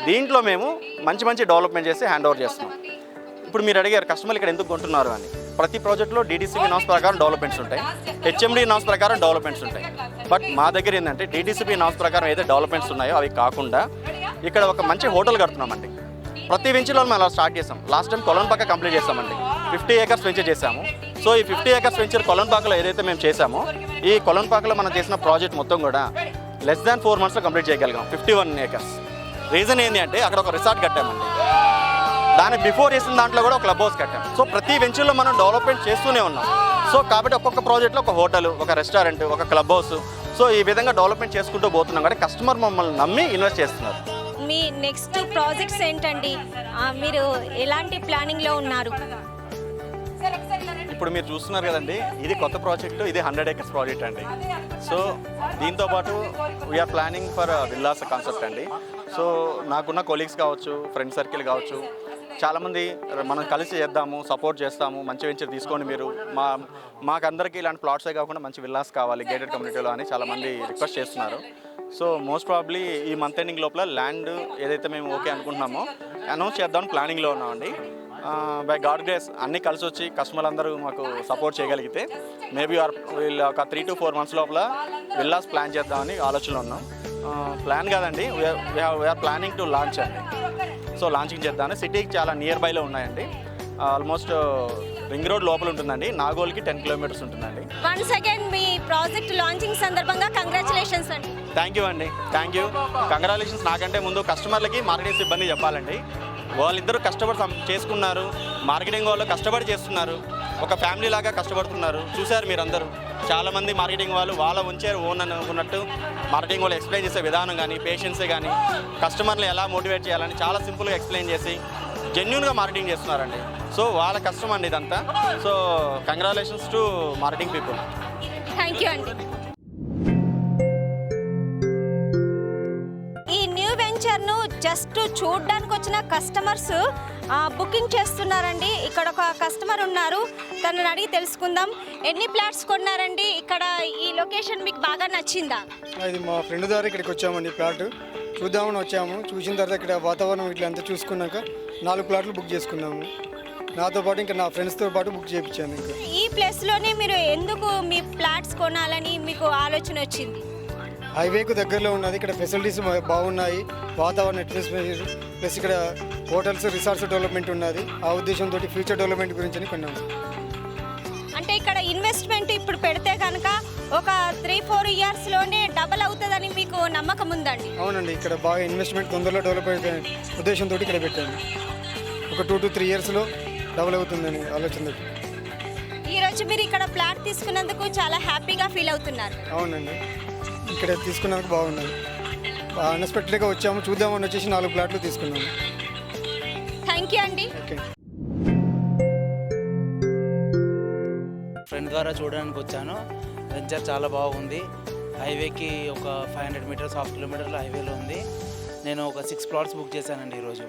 దీంట్లో మేము మంచి మంచి డెవలప్మెంట్ చేసి హ్యాండ్ ఓవర్ చేస్తున్నాం. ఇప్పుడు మీరు అడిగారు కస్టమర్లు ఇక్కడ ఎందుకు కొంటున్నారు అని. ప్రతి ప్రాజెక్ట్లో డీడీసీపీ నామ్స్ ప్రకారం డెవలప్మెంట్స్ ఉంటాయి, హెచ్ఎండి నామ్స్ ప్రకారం డెవలప్మెంట్స్ ఉంటాయి. బట్ మా దగ్గర ఏంటంటే డీడీసీపీ నామ్స్ ప్రకారం ఏదైతే డెవలప్మెంట్స్ ఉన్నాయో అవి కాకుండా ఇక్కడ ఒక మంచి హోటల్ కడుతున్నామండి. ప్రతి వెంచర్లో మేము అలా స్టార్ట్ చేసాం. లాస్ట్ టైం కొలన్పాక కంప్లీట్ చేసామండి, 50 acres వెంచర్ చేసాము. సో ఈ 50 acres వెంచర్ కొలన్పాకలో ఏదైతే మేము చేసామో ఈ కొలన్పాకలో మనం చేసిన ప్రాజెక్ట్ మొత్తం కూడా less than 4 monthsలో కంప్లీట్ చేయగలిగాం, 51 acres. రీజన్ ఏంటి అంటే అక్కడ ఒక రిసార్ట్ కట్టామండి, దాని బిఫోర్ వేసిన దాంట్లో కూడా ఒక క్లబ్ హౌస్ కట్టాం. సో ప్రతి వెంచర్లో మనం డెవలప్మెంట్ చేస్తూనే ఉన్నాం. సో కాబట్టి ఒక్కొక్క ప్రాజెక్ట్లో ఒక హోటల్, ఒక రెస్టారెంట్, ఒక క్లబ్ హౌస్, సో ఈ విధంగా డెవలప్మెంట్ చేసుకుంటూ పోతున్నాం. కాబట్టి కస్టమర్ మమ్మల్ని నమ్మి ఇన్వెస్ట్ చేస్తున్నారు. మీ నెక్స్ట్ ప్రాజెక్ట్స్ ఏంటండి? మీరు ఎలాంటి ప్లానింగ్లో ఉన్నారు? ఇప్పుడు మీరు చూస్తున్నారు కదండి, ఇది కొత్త ప్రాజెక్టు, ఇది 100 acres ప్రాజెక్ట్ అండి. సో దీంతోపాటు we are planning for villas concept అండి. సో నాకున్న కొలీగ్స్ కావచ్చు, ఫ్రెండ్ సర్కిల్ కావచ్చు, చాలామంది మనం కలిసి చేద్దాము, సపోర్ట్ చేస్తాము, మంచి వెంచర్ తీసుకోండి మీరు, మాకందరికీ ఇలాంటి ప్లాట్సే కాకుండా మంచి విల్లాస్ కావాలి గేటెడ్ కమ్యూనిటీలో అని చాలామంది రిక్వెస్ట్ చేస్తున్నారు. సో మోస్ట్ ప్రాబ్లీ ఈ మంత్ ఎండింగ్ లోపల ల్యాండ్ ఏదైతే మేము ఓకే అనుకుంటున్నామో అనౌన్స్ చేద్దామని ప్లానింగ్లో ఉన్నామండి. బై గాడ్ గ్రేస్ అన్నీ కలిసి వచ్చి కస్టమర్లు అందరూ మాకు సపోర్ట్ చేయగలిగితే మేబీ వీళ్ళు ఒక 3 to 4 months లోపల విల్లాస్ ప్లాన్ చేద్దామని ఆలోచనలో ఉన్నాం. ప్లాన్ కాదండి, వీఆర్ ప్లానింగ్ టు లాంచ్ అండి. సో లాంచింగ్ చేద్దామని సిటీకి చాలా నియర్ బైలో ఉన్నాయండి. ఆల్మోస్ట్ రింగ్ రోడ్ లోపల ఉంటుందండి, నాగోల్కి 10 kilometers ఉంటుందండి. వన్స్ అగైన్ మీ ప్రాజెక్ట్ లాంచింగ్ సందర్భంగా కంగ్రాచులేషన్స్ అండి. థ్యాంక్ యూ అండి, థ్యాంక్ యూ. కంగ్రాచులేషన్స్. నాకంటే ముందు కస్టమర్లకి మార్కెటింగ్ సిబ్బంది చెప్పాలండి, వాళ్ళిద్దరూ కష్టపడి చేసుకున్నారు, మార్కెటింగ్ వాళ్ళు కష్టపడి చేస్తున్నారు, ఒక ఫ్యామిలీ లాగా కష్టపడుతున్నారు. చూశారు మీరందరూ, చాలామంది మార్కెటింగ్ వాళ్ళు వాళ్ళ ఉంచారు ఓన్ అనుకున్నట్టు మార్కెటింగ్ వాళ్ళు ఎక్స్ప్లెయిన్ చేసే విధానం కానీ, పేషెన్సే కానీ, కస్టమర్ని ఎలా మోటివేట్ చేయాలని చాలా సింపుల్గా ఎక్స్ప్లెయిన్ చేసి జెన్యూన్గా మార్కెటింగ్ చేస్తున్నారండి. సో వాళ్ళ కష్టం అండి ఇదంతా. So congratulations to marketing people. Thank you అండి. ఈ న్యూ వెంచర్ను జస్ట్ చూడడానికి వచ్చిన కస్టమర్స్ బుకింగ్ చేస్తున్నారండి. ఇక్కడ ఒక కస్టమర్ ఉన్నారు, తనని అడిగి తెలుసుకుందాం. ఎన్ని ప్లాట్స్ కొన్నారండి? ఇక్కడ ఈ లొకేషన్ మీకు బాగా నచ్చిందా? ఇది మా ఫ్రెండ్ ద్వారా ఇక్కడికి వచ్చామండి, ప్లాట్ చూద్దామని వచ్చాము. చూసిన తర్వాత ఇక్కడ వాతావరణం ఇట్లా అంతా చూసుకున్నాక 4 ప్లాట్లు బుక్ చేసుకున్నాము. నాతో పాటు ఇంకా నా ఫ్రెండ్స్తో పాటు బుక్ చేయించాను. ఇంకా ఈ ప్లేస్లోనే మీరు ఎందుకు మీ ప్లాట్స్ కొనాలని మీకు ఆలోచన వచ్చింది? హైవేకు దగ్గరలో ఉన్నది, ఇక్కడ ఫెసిలిటీస్ బాగున్నాయి, వాతావరణం అట్మాస్ఫియర్ ప్లస్ ఇక్కడ హోటల్స్, రిసార్ట్స్ డెవలప్మెంట్ ఉన్నది. ఆ ఉద్దేశంతో ఫ్యూచర్ డెవలప్మెంట్ గురించి కొన్నాము. అంటే ఇక్కడ ఇన్వెస్ట్మెంట్ ఇప్పుడు పెడితే కనుక ఒక 3-4 yearsలోనే డబల్ అవుతుందని మీకు నమ్మకం ఉందండి? అవునండి, ఇక్కడ బాగా ఇన్వెస్ట్మెంట్ తొందరలో డెవలప్ అయితే ఉద్దేశంతో ఇక్కడ పెట్టాము. ఒక 2 to 3 yearsలో డబల్ అవుతుందని ఆలోచన. ఈరోజు మీరు ఇక్కడ ప్లాట్ తీసుకున్నందుకు చాలా హ్యాపీగా ఫీల్ అవుతున్నారు? అవునండి, ఇక్కడ తీసుకున్నందుకు బాగున్నది. అన్ఎక్స్పెక్టెడ్గా వచ్చాము, చూద్దామని వచ్చేసి 4 ప్లాట్లు తీసుకున్నాము. థ్యాంక్ యూ అండి. ఓకే. ఫ్రెండ్ ద్వారా చూడడానికి వచ్చాను. వెంచర్ చాలా బాగుంది. హైవేకి ఒక 500 meters, 1/2 kilometer హైవేలో ఉంది. నేను ఒక 6 plots బుక్ చేశానండి ఈరోజు.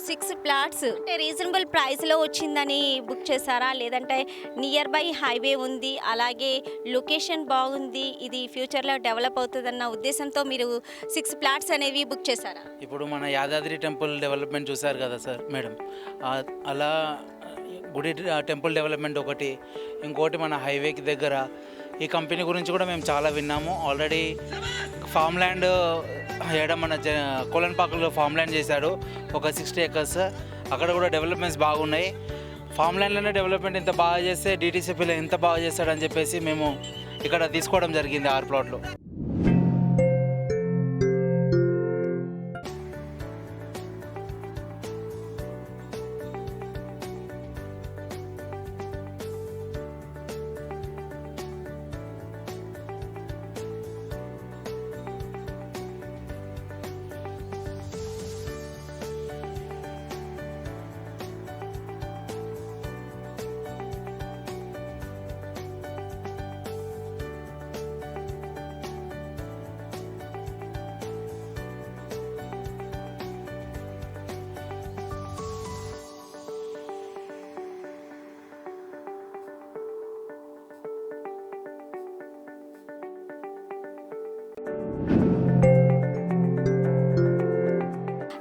6 plots అంటే రీజనబుల్ ప్రైస్లో వచ్చిందని బుక్ చేశారా, లేదంటే నియర్ బై హైవే ఉంది, అలాగే లొకేషన్ బాగుంది, ఇది ఫ్యూచర్లో డెవలప్ అవుతుందన్న ఉద్దేశంతో మీరు 6 plots అనేవి బుక్ చేశారా? ఇప్పుడు మన యాదాద్రి టెంపుల్ డెవలప్మెంట్ చూశారు కదా సార్ మేడం, అలా గుడి టెంపుల్ డెవలప్మెంట్ ఒకటి, ఇంకోటి మన హైవేకి దగ్గర. ఈ కంపెనీ గురించి కూడా మేము చాలా విన్నాము. ఆల్రెడీ ఫామ్ ల్యాండ్ మన కొలన్పాకలో ఫామ్ ల్యాండ్ చేశాడు, ఒక 60 acres. అక్కడ కూడా డెవలప్మెంట్స్ బాగున్నాయి. ఫామ్ లైన్లోనే డెవలప్మెంట్ ఇంత బాగా చేస్తే డిటీసీపీలో ఎంత బాగా చేస్తాడని చెప్పేసి మేము ఇక్కడ తీసుకోవడం జరిగింది 6 ప్లాట్లు.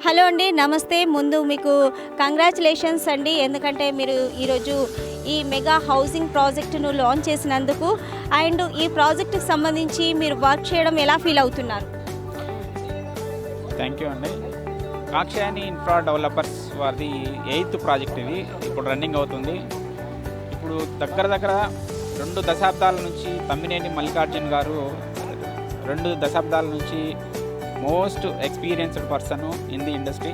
హలో అండి, నమస్తే. ముందు మీకు కంగ్రాచులేషన్స్ అండి, ఎందుకంటే మీరు ఈరోజు ఈ మెగా హౌసింగ్ ప్రాజెక్టును లాంచ్ చేసినందుకు. అండ్ ఈ ప్రాజెక్టుకి సంబంధించి మీరు వర్క్ చేయడం ఎలా ఫీల్ అవుతున్నారు? థ్యాంక్ యూ అండి. కాక్షాయని ఇన్ఫ్రా డెవలపర్స్ వారిది 8th ప్రాజెక్ట్ ఇది. ఇప్పుడు రన్నింగ్ అవుతుంది. ఇప్పుడు దగ్గర 2 దశాబ్దాల నుంచి తమ్మినేని మల్లికార్జున్ గారు 2 దశాబ్దాల నుంచి most experienced person in the industry.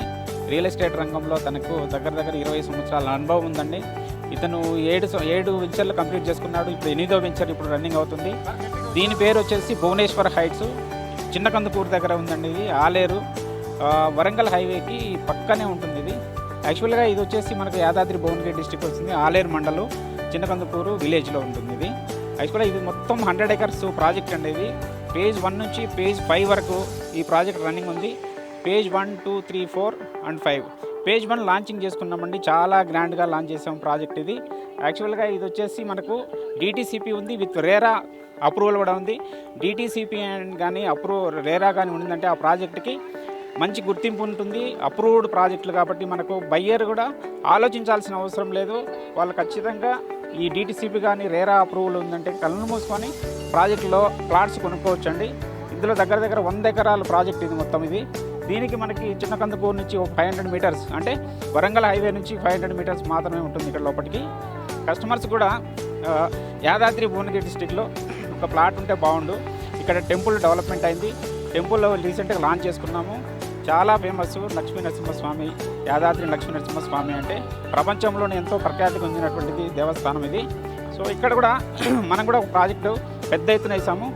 Real estate రంగంలో తనకు దగ్గర 20 సంవత్సరాల అనుభవం ఉందండి. ఇతను 7 వెంచర్లు కంప్లీట్ చేసుకున్నాడు. ఇప్పుడు 8వ వెంచర్ ఇప్పుడు రన్నింగ్ అవుతుంది. దీని పేరు వచ్చేసి భువనేశ్వర్ హైట్స్. చిన్న కందుకూరు దగ్గర ఉందండి. ఇది ఆలేరు వరంగల్ హైవేకి పక్కనే ఉంటుంది. ఇది యాక్చువల్గా ఇది వచ్చేసి మనకు యాదాద్రి భువనగిరి డిస్ట్రిక్ట్ వస్తుంది. ఆలేరు మండలం చిన్న కందుకూరు విలేజ్లో ఉంటుంది. ఇది యాక్చువల్గా ఇది మొత్తం 100 acres ప్రాజెక్ట్ అండి. ఇది phase 1 నుంచి phase 5 వరకు ఈ ప్రాజెక్ట్ రన్నింగ్ ఉంది. phase 1, 2, 3, 4 and 5. phase 1 లాంచింగ్ చేసుకున్నామండి. చాలా గ్రాండ్గా లాంచ్ చేసాం ప్రాజెక్ట్ ఇది. యాక్చువల్గా ఇది వచ్చేసి మనకు డిటీసీపీ ఉంది, విత్ రేరా అప్రూవల్ కూడా ఉంది. డిటీసీపీ కానీ రేరా కానీ ఉండిందంటే ఆ ప్రాజెక్ట్కి మంచి గుర్తింపు ఉంటుంది. అప్రూవ్డ్ ప్రాజెక్టులు కాబట్టి మనకు బయ్యర్ కూడా ఆలోచించాల్సిన అవసరం లేదు. వాళ్ళు ఖచ్చితంగా ఈ డిటీసీపీ కానీ రేరా అప్రూవల్ ఉందంటే కళ్ళు మూసుకొని ప్రాజెక్టులో ప్లాట్స్ కొనుక్కోవచ్చండి. ఇందులో దగ్గర 100 ఎకరాల ప్రాజెక్ట్ ఇది మొత్తం. ఇది దీనికి మనకి చిన్న కందుకూరు నుంచి 500 మీటర్స్ అంటే వరంగల్ హైవే నుంచి 500 మీటర్స్ మాత్రమే ఉంటుంది ఇక్కడ లోపలికి. కస్టమర్స్ కూడా యాదాద్రి భువనగిరి డిస్టిక్లో ఒక ప్లాట్ ఉంటే బాగుండు. ఇక్కడ టెంపుల్ డెవలప్మెంట్ అయింది. టెంపుల్లో రీసెంట్గా లాంచ్ చేసుకున్నాము. చాలా ఫేమస్ లక్ష్మీ నరసింహస్వామి, యాదాద్రి లక్ష్మీ నరసింహస్వామి అంటే ప్రపంచంలోనే ఎంతో ప్రఖ్యాతి పొందినటువంటిది దేవస్థానం ఇది. సో ఇక్కడ కూడా మనం కూడా ఒక ప్రాజెక్టు పెద్ద ఎత్తున వేసాము.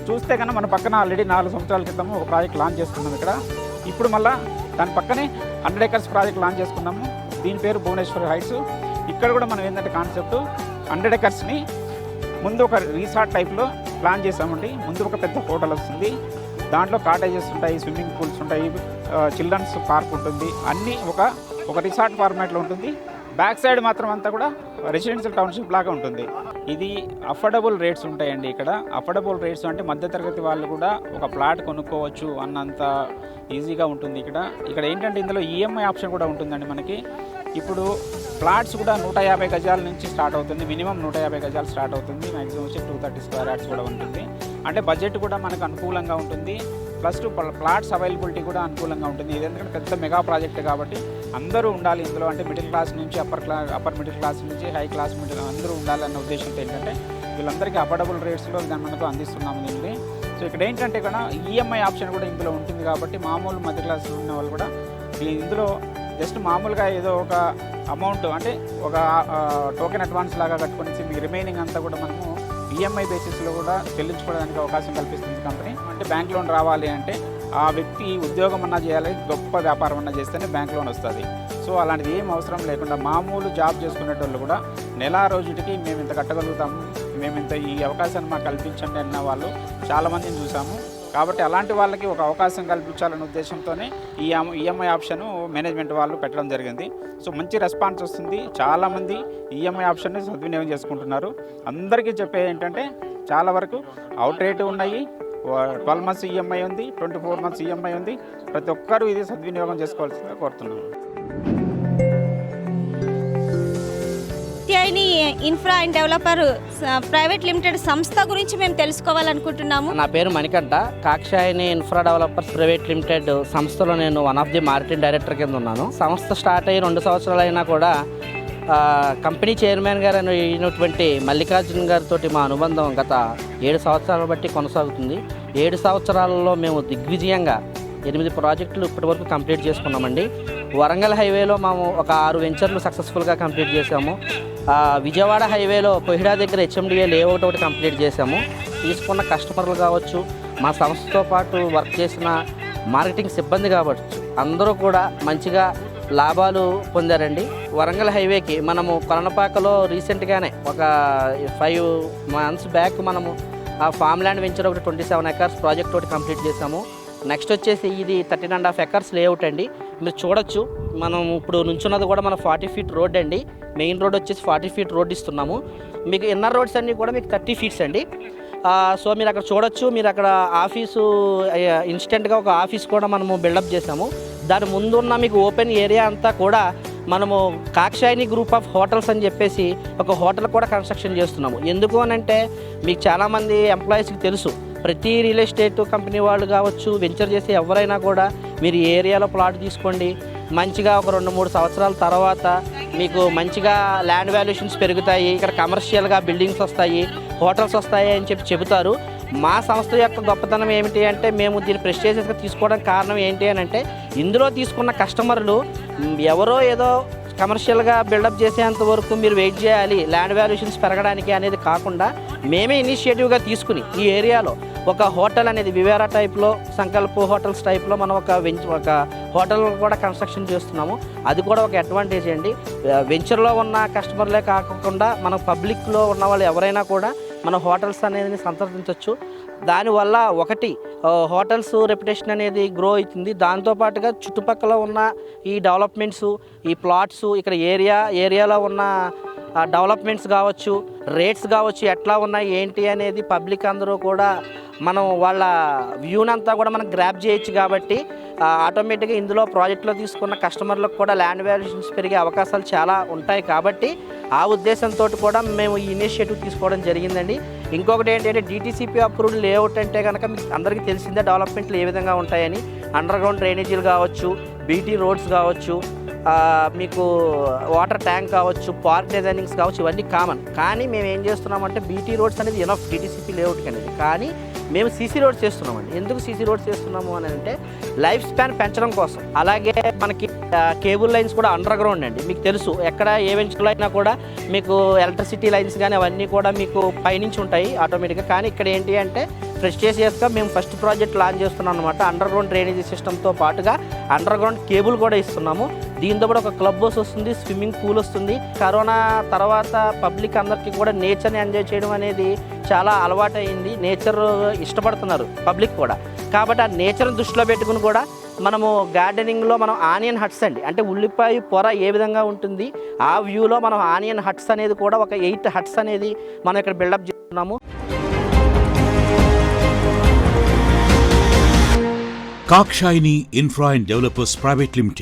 చూస్తే కన్నా మన పక్కన ఆల్రెడీ 4 సంవత్సరాల క్రితము ఒక ప్రాజెక్ట్ లాంచ్ చేసుకున్నాము ఇక్కడ. ఇప్పుడు మళ్ళీ దాని పక్కనే 100 acres ప్రాజెక్ట్ లాంచ్ చేసుకున్నాము. దీని పేరు భువనేశ్వర్ హైట్స్. ఇక్కడ కూడా మనం ఏంటంటే కాన్సెప్ట్ 100 acresని ముందు ఒక రీసార్ట్ టైప్లో ప్లాన్ చేసామండి. ముందు ఒక పెద్ద హోటల్ వస్తుంది, దాంట్లో కాటేజెస్ ఉంటాయి, స్విమ్మింగ్ పూల్స్ ఉంటాయి, చిల్డ్రన్స్ పార్క్ ఉంటుంది. అన్నీ ఒక రిసార్ట్ ఫార్మాట్లో ఉంటుంది. బ్యాక్ సైడ్ మాత్రం అంతా కూడా రెసిడెన్షియల్ టౌన్షిప్ లాగా ఉంటుంది. ఇది అఫోర్డబుల్ రేట్స్ ఉంటాయండి ఇక్కడ. అఫోర్డబుల్ రేట్స్ అంటే మధ్యతరగతి వాళ్ళు కూడా ఒక ప్లాట్ కొనుక్కోవచ్చు అన్నంత ఈజీగా ఉంటుంది ఇక్కడ ఏంటంటే ఇందులో ఈఎంఐ ఆప్షన్ కూడా ఉంటుందండి మనకి. ఇప్పుడు ప్లాట్స్ కూడా 150 గజాల నుంచి స్టార్ట్ అవుతుంది. మినిమం 150 గజాలు స్టార్ట్ అవుతుంది. మ్యాక్సిమం వచ్చి 230 స్క్వేర్ యార్డ్స్ కూడా ఉంటుంది. అంటే బడ్జెట్ కూడా మనకు అనుకూలంగా ఉంటుంది. ప్లస్ ప్లాట్స్ అవైలబిలిటీ కూడా అనుకూలంగా ఉంటుంది. ఇది ఎందుకంటే పెద్ద మెగా ప్రాజెక్ట్ కాబట్టి అందరూ ఉండాలి ఇందులో. అంటే మిడిల్ క్లాస్ నుంచి అప్పర్ మిడిల్ క్లాస్ నుంచి హై క్లాస్ అందరూ ఉండాలన్న ఉద్దేశంతో ఏంటంటే వీళ్ళందరికీ అఫోర్డబుల్ రేట్స్లో దాన్ని మనకు అందిస్తున్నాము దీన్ని. సో ఇక్కడ ఏంటంటే ఇక్కడ ఈఎంఐ ఆప్షన్ కూడా ఇందులో ఉంటుంది కాబట్టి మామూలు మధ్య క్లాసులో ఉన్న వాళ్ళు కూడా ఇందులో జస్ట్ మామూలుగా ఏదో ఒక అమౌంట్ అంటే ఒక టోకెన్ అడ్వాన్స్ లాగా కట్టుకొని మీకు రిమైనింగ్ అంతా కూడా మనము ఈఎంఐ బేసిస్లో కూడా చెల్లించుకోవడానికి అవకాశం కల్పిస్తుంది కంపెనీ. అంటే బ్యాంక్ లోన్ రావాలి అంటే ఆ వ్యక్తి ఉద్యోగం అన్నా చేయాలి, గొప్ప వ్యాపారం అన్నా చేస్తేనే బ్యాంక్ లోన్ వస్తుంది. సో అలాంటిది ఏం అవసరం లేకుండా మామూలు జాబ్ చేసుకునేటోళ్ళు కూడా నెల రోజుకి మేము ఇంత కట్టగలుగుతాము, మేము ఇంత ఈ అవకాశాన్ని మాకు కల్పించండి అన్న వాళ్ళు చాలామందిని చూసాము. కాబట్టి అలాంటి వాళ్ళకి ఒక అవకాశం కల్పించాలనే ఉద్దేశంతోనే ఈ ఈఎంఐ ఆప్షన్ మేనేజ్మెంట్ వాళ్ళు పెట్టడం జరిగింది. సో మంచి రెస్పాన్స్ వస్తుంది. చాలామంది ఈఎంఐ ఆప్షన్ని సద్వినియోగం చేసుకుంటున్నారు. అందరికీ చెప్పేది ఏంటంటే చాలా వరకు అవుట్ రేటు ఉన్నాయి, 12 months ఈఎంఐ ఉంది, 24 months ఈఎంఐ ఉంది. ప్రతి ఒక్కరూ ఇది సద్వినియోగం చేసుకోవాల్సిందిగా కోరుతున్నాను. Kakshayani infra and developer private limited సంస్థ గురించి మేము తెలుసుకోవాలనుకుంటున్నాము. నా పేరు Manikanta. Kakshayani infra developers private limited సంస్థలో నేను one of the marketing director కింద ఉన్నాను. సంస్థ స్టార్ట్ అయ్యి 2 సంవత్సరాలు అయినా కూడా కంపెనీ చైర్మన్ గారు అయినటువంటి మల్లికార్జున గారితో మా అనుబంధం గత 7 సంవత్సరాల బట్టి కొనసాగుతుంది. 7 సంవత్సరాలలో మేము దిగ్విజయంగా 8 ప్రాజెక్టులు ఇప్పటివరకు కంప్లీట్ చేసుకున్నామండి. వరంగల్ హైవేలో మేము ఒక 6 వెంచర్లు సక్సెస్ఫుల్గా కంప్లీట్ చేసాము. విజయవాడ హైవేలో కొహిడా దగ్గర HMDA లేఅవుట్ ఒకటి కంప్లీట్ చేసాము. తీసుకున్న కస్టమర్లు కావచ్చు, మా సంస్థతో పాటు వర్క్ చేసిన మార్కెటింగ్ సిబ్బంది కావచ్చు, అందరూ కూడా మంచిగా లాభాలు పొందారండి. వరంగల్ హైవేకి మనము కొలనపాకలో రీసెంట్గానే ఒక 5 months బ్యాక్ మనము ఆ ఫామ్ ల్యాండ్ వెంచర్ ఒకటి 27 acres ప్రాజెక్ట్ ఒకటి కంప్లీట్ చేసాము. నెక్స్ట్ వచ్చేసి ఇది 13.5 acres లేఅవుట్ అండి. మీరు చూడొచ్చు, మనం ఇప్పుడు నుంచున్నది కూడా మన 40 feet రోడ్ అండి. మెయిన్ రోడ్ వచ్చేసి 40 feet రోడ్ ఇస్తున్నాము. మీకు ఇన్నర్ రోడ్స్ అన్నీ కూడా మీకు 30 feet అండి. సో మీరు అక్కడ చూడొచ్చు, మీరు అక్కడ ఆఫీసు ఇన్స్టెంట్గా ఒక ఆఫీస్ కూడా మనము బిల్డప్ చేసాము. దాని ముందున్న మీకు ఓపెన్ ఏరియా అంతా కూడా మనము కాక్షాయిని గ్రూప్ ఆఫ్ హోటల్స్ అని చెప్పేసి ఒక హోటల్ కూడా కన్స్ట్రక్షన్ చేస్తున్నాము. ఎందుకు అని అంటే మీకు చాలామంది ఎంప్లాయీస్కి తెలుసు, ప్రతి రియల్ ఎస్టేట్ కంపెనీ వాళ్ళు కావచ్చు, వెంచర్ చేసే ఎవరైనా కూడా మీరు ఈ ఏరియాలో ప్లాట్ తీసుకోండి, మంచిగా ఒక 2-3 సంవత్సరాల తర్వాత మీకు మంచిగా ల్యాండ్ వాల్యుయేషన్స్ పెరుగుతాయి, ఇక్కడ కమర్షియల్గా బిల్డింగ్స్ వస్తాయి, హోటల్స్ వస్తాయి అని చెబుతారు. మా సంస్థ యొక్క గొప్పతనం ఏమిటి అంటే మేము దీన్ని ప్రెస్టీజియస్గా తీసుకోవడానికి కారణం ఏంటి అని అంటే ఇందులో తీసుకున్న కస్టమర్లు ఎవరో ఏదో కమర్షియల్గా బిల్డప్ చేసేంత వరకు మీరు వెయిట్ చేయాలి ల్యాండ్ వాల్యుయేషన్స్ పెరగడానికి అనేది కాకుండా మేమే ఇనిషియేటివ్గా తీసుకుని ఈ ఏరియాలో ఒక హోటల్ అనేది వివేరా టైప్లో, సంకల్ప్ హోటల్స్ టైప్లో మనం ఒక హోటల్ కూడా కన్స్ట్రక్షన్ చేస్తున్నాము. అది కూడా ఒక అడ్వాంటేజ్ అండి. వెంచర్లో ఉన్న కస్టమర్లే కాకుండా మన పబ్లిక్లో ఉన్న వాళ్ళు ఎవరైనా కూడా మన హోటల్స్ అనేది సందర్శించవచ్చు. దానివల్ల ఒకటి హోటల్స్ రెప్యుటేషన్ అనేది గ్రో అవుతుంది. దాంతోపాటుగా చుట్టుపక్కల ఉన్న ఈ డెవలప్మెంట్స్, ఈ ప్లాట్స్, ఇక్కడ ఏరియాలో ఉన్న డెవలప్మెంట్స్ కావచ్చు, రేట్స్ కావచ్చు, ఎట్లా ఉన్నాయి ఏంటి అనేది పబ్లిక్ అందరూ కూడా మనం వాళ్ళ వ్యూనంతా కూడా మనం గ్రాప్ చేయొచ్చు. కాబట్టి ఆటోమేటిక్గా ఇందులో ప్రాజెక్టులో తీసుకున్న కస్టమర్లకు కూడా ల్యాండ్ వాల్యుయేషన్స్ పెరిగే అవకాశాలు చాలా ఉంటాయి. కాబట్టి ఆ ఉద్దేశంతో కూడా మేము ఈ ఇనిషియేటివ్ తీసుకోవడం జరిగిందండి. ఇంకొకటి ఏంటంటే DTCP అప్రూవ్డ్ లేఅవుట్ అంటే కనుక మీకు అందరికీ తెలిసిందే డెవలప్మెంట్లు ఏ విధంగా ఉంటాయని. అండర్ గ్రౌండ్ డ్రైనేజీలు కావచ్చు, BT రోడ్స్ కావచ్చు, మీకు వాటర్ ట్యాంక్ కావచ్చు, పార్క్ డిజైనింగ్స్ కావచ్చు, ఇవన్నీ కామన్. కానీ మేము ఏం చేస్తున్నామంటే BT రోడ్స్ అనేది ఎనఫ్ DTCP లేఅవుట్కి అనేది, కానీ మేము CC రోడ్స్ చేస్తున్నామండి. ఎందుకు CC రోడ్స్ చేస్తున్నాము అని అంటే లైఫ్ స్పాన్ పెంచడం కోసం. అలాగే మనకి కేబుల్ లైన్స్ కూడా అండర్ గ్రౌండ్ అండి. మీకు తెలుసు, ఎక్కడ ఏ వెంచర్లో అయినా కూడా మీకు ఎలక్ట్రిసిటీ లైన్స్ కానీ అవన్నీ కూడా మీకు పైనుంచి ఉంటాయి ఆటోమేటిక్గా. కానీ ఇక్కడ ఏంటి అంటే ప్రెస్టీజియస్గా మేము ఫస్ట్ ప్రాజెక్ట్ లాంచ్ చేస్తున్నాం అనమాట. అండర్ గ్రౌండ్ డ్రైనేజీ సిస్టమ్తో పాటుగా అండర్ గ్రౌండ్ కేబుల్ కూడా ఇస్తున్నాము. దీంతో కూడా ఒక క్లబ్ హౌస్ వస్తుంది, స్విమ్మింగ్ పూల్ వస్తుంది. కరోనా తర్వాత పబ్లిక్ అందరికీ కూడా నేచర్ని ఎంజాయ్ చేయడం అనేది చాలా అలవాటైంది. నేచర్ ఇష్టపడుతున్నారు పబ్లిక్ కూడా. కాబట్టి ఆ నేచర్ని దృష్టిలో పెట్టుకుని కూడా మనము గార్డెనింగ్లో మనం ఆనియన్ హట్స్ అండి, అంటే ఉల్లిపాయ పొర ఏ విధంగా ఉంటుంది ఆ వ్యూలో మనం ఆనియన్ హట్స్ అనేది కూడా ఒక 8 హట్స్ అనేది మనం ఇక్కడ బిల్డప్ చేస్తున్నాము. Kakshayini infra and developers private limited.